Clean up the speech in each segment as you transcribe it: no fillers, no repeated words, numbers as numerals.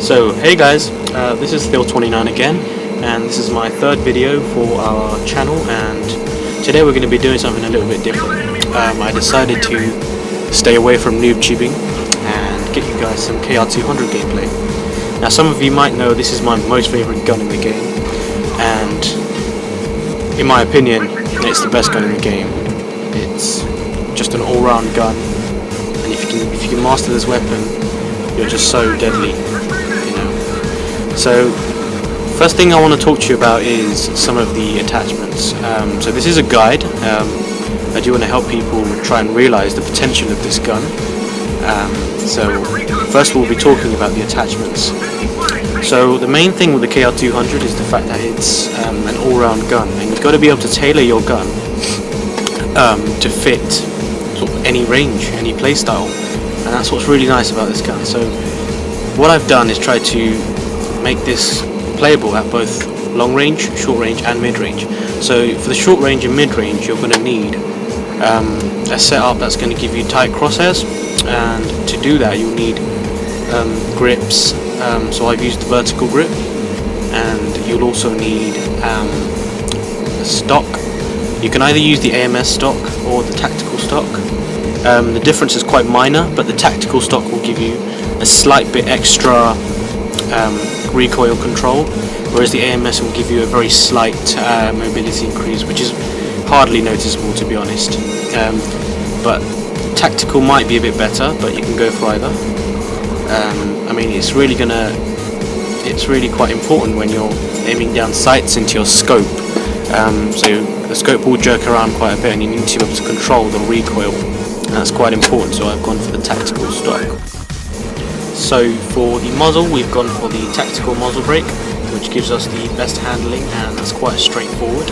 So hey guys, this is Thil29 again, and this is my third video for our channel, and today we're going to be doing something a little bit different. I decided to stay away from noob tubing and get you guys some KR-200 gameplay. Now some of you might know this is my most favourite gun in the game, and in my opinion it's the best gun in the game. It's just an all-round gun, and if you can master this weapon, you're just so deadly, you know. So first thing I want to talk to you about is some of the attachments. So this is a guide. I do want to help people try and realise the potential of this gun. So first we'll be talking about the attachments. So the main thing with the KR-200 is the fact that it's an all-round gun, and you've got to be able to tailor your gun to fit sort of any range, any playstyle, and that's what's really nice about this gun. So what I've done is try to make this playable at both long range, short range and mid range. So for the short range and mid range you're going to need a setup that's going to give you tight crosshairs, and to do that you'll need grips. So I've used the vertical grip, and you'll also need a stock. You can either use the AMS stock or the tactical stock. The difference is quite minor, but the tactical stock will give you a slight bit extra recoil control, whereas the AMS will give you a very slight mobility increase, which is hardly noticeable, to be honest. But tactical might be a bit better, but you can go for either. I mean, it's really quite important when you're aiming down sights into your scope. So the scope will jerk around quite a bit, and you need to be able to control the recoil, and that's quite important, so I've gone for the tactical stock. So for the muzzle, we've gone for the tactical muzzle brake, which gives us the best handling, and that's quite straightforward.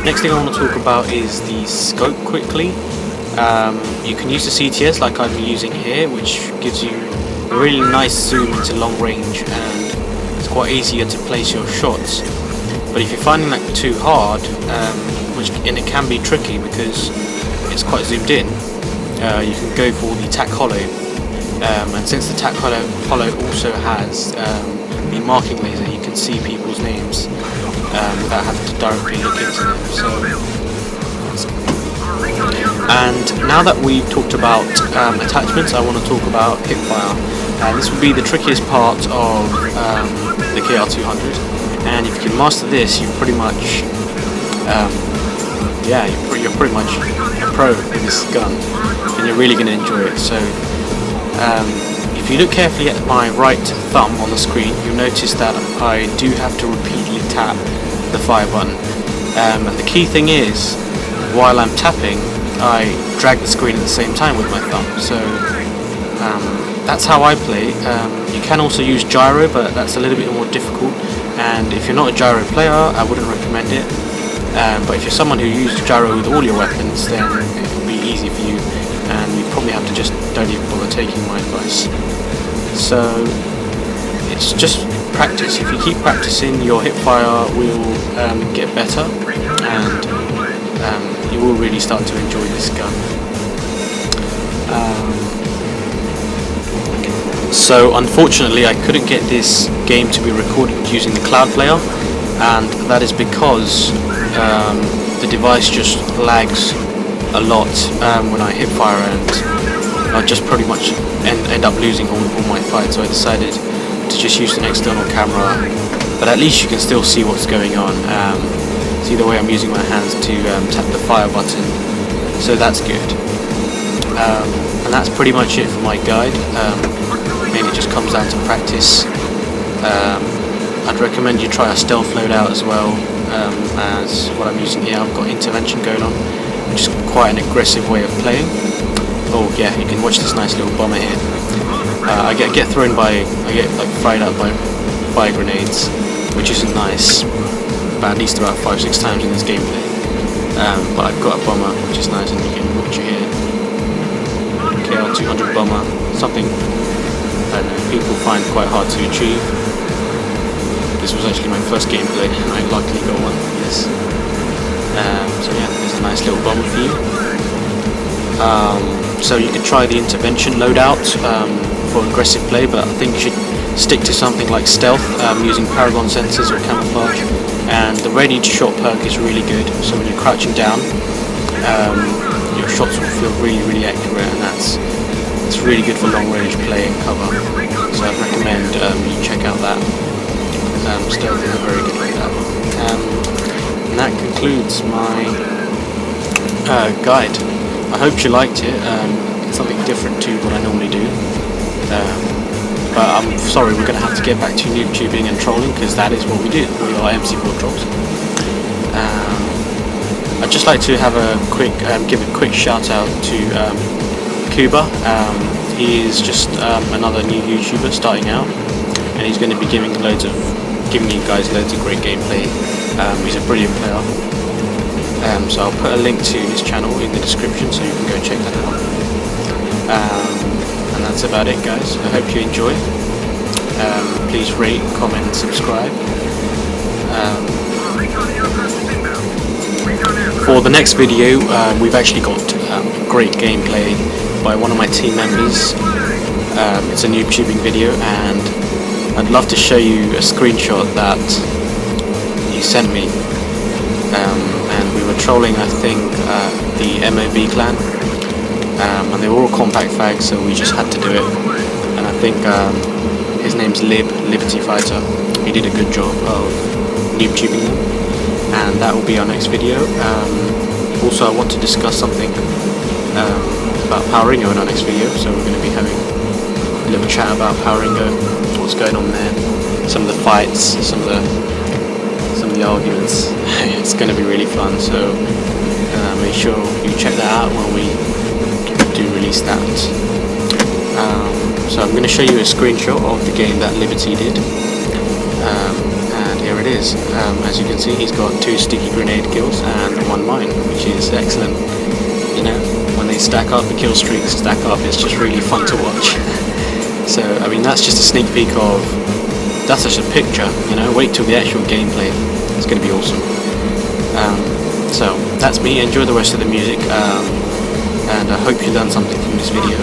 Next thing I want to talk about is the scope quickly. You can use the CTS like I'm using here, which gives you a really nice zoom into long range, and it's quite easier to place your shots. But if you're finding that too hard, and it can be tricky because it's quite zoomed in, you can go for the tac hollow. And since the tac hollow also has the marking laser, you can see people's names without having to directly look into them. And now that we've talked about attachments, I want to talk about hipfire. This will be the trickiest part of the KR-200. And if you can master this, you're pretty much, you're pretty much a pro with this gun, and you're really going to enjoy it. So, if you look carefully at my right thumb on the screen, you'll notice that I do have to repeatedly tap the fire button. And the key thing is, while I'm tapping, I drag the screen at the same time with my thumb. So, that's how I play. You can also use gyro, but that's a little bit more difficult. And if you're not a gyro player, I wouldn't recommend it. But if you're someone who uses gyro with all your weapons, then it will be easy for you, and you probably have to just don't even bother taking my advice. So it's just practice. If you keep practicing, your hipfire will get better, and you will really start to enjoy this gun. So unfortunately I couldn't get this game to be recorded using the cloud player, and that is because the device just lags a lot when I hit fire, and I just pretty much end up losing all my fights. So I decided to just use an external camera, but at least you can still see what's going on. See the way I'm using my hands to tap the fire button, so that's good. And that's pretty much it for my guide. Mainly just comes down to practice. I'd recommend you try a stealth loadout as well as what I'm using here. I've got intervention going on, which is quite an aggressive way of playing. Oh yeah, you can watch this nice little bomber here. I get like fried up by fire grenades, which isn't nice, but at least about 5-6 times in this gameplay. But I've got a bomber, which is nice, and you can watch it here. KR-200 bomber, something I don't know, people find quite hard to achieve. This was actually my first gameplay, and I luckily got one for this. So yeah, there's a nice little bomber for you. So you could try the intervention loadout for aggressive play, but I think you should stick to something like stealth, using paragon sensors or camouflage. And the ready to shot perk is really good, so when you're crouching down, your shots will feel really accurate, and it's really good for long range play and cover. So I'd recommend you check out that. Stealth is very good like that. And that concludes my guide. I hope you liked it. It's something different to what I normally do. But I'm sorry, we're going to have to get back to noob tubing and trolling, because that is what we do. We are MC4 trolls. I'd just like to have a quick, give a quick shout out to Kuba. He is just another new YouTuber starting out, and he's going to be giving you guys loads of great gameplay. He's a brilliant player. So I'll put a link to his channel in the description, so you can go check that out. And that's about it, guys. I hope you enjoy. Please rate, comment and subscribe. For the next video, we've actually got great gameplay by one of my team members. It's a noob tubing video, and I'd love to show you a screenshot that he sent me. And we were trolling, I think, the MOB clan. And they were all compact fags, so we just had to do it. And I think his name's Liberty Fighter. He did a good job of noob tubing them, and that will be our next video. Also, I want to discuss something about Power Ringo in our next video, so we're going to be having a little chat about Power Ringo, what's going on there, some of the fights, some of the arguments. It's going to be really fun, so make sure you check that out when we do release that. So I'm going to show you a screenshot of the game that Liberty did, and here it is. As you can see, he's got 2 sticky grenade kills and 1 mine, which is excellent. You know, when they stack up, the kill streaks stack up, it's just really fun to watch. So I mean, that's just a sneak peek of, that's just a picture, you know. Wait till the actual gameplay, it's going to be awesome. So that's me. Enjoy the rest of the music, and I hope you learned something from this video.